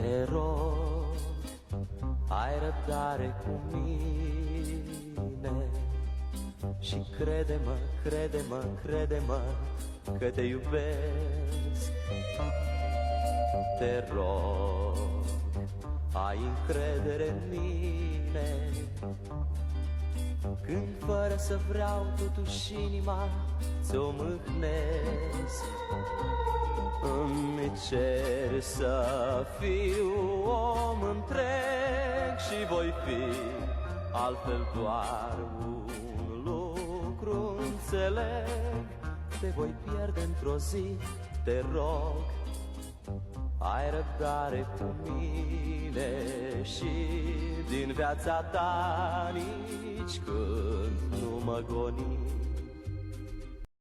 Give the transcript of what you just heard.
Te rog, ai răbdare cu mine și crede-mă, crede-mă, crede-mă că te iubesc. Te rog, ai încredere în mine, când fără să vreau totuși inima ți-o mâhnesc. Îmi cer să fiu om întreg și voi fi altfel doar un lucru înțeleg. Te voi pierde într-o zi, te rog, ai răbdare cu mine și din viața ta nici când nu mă goni.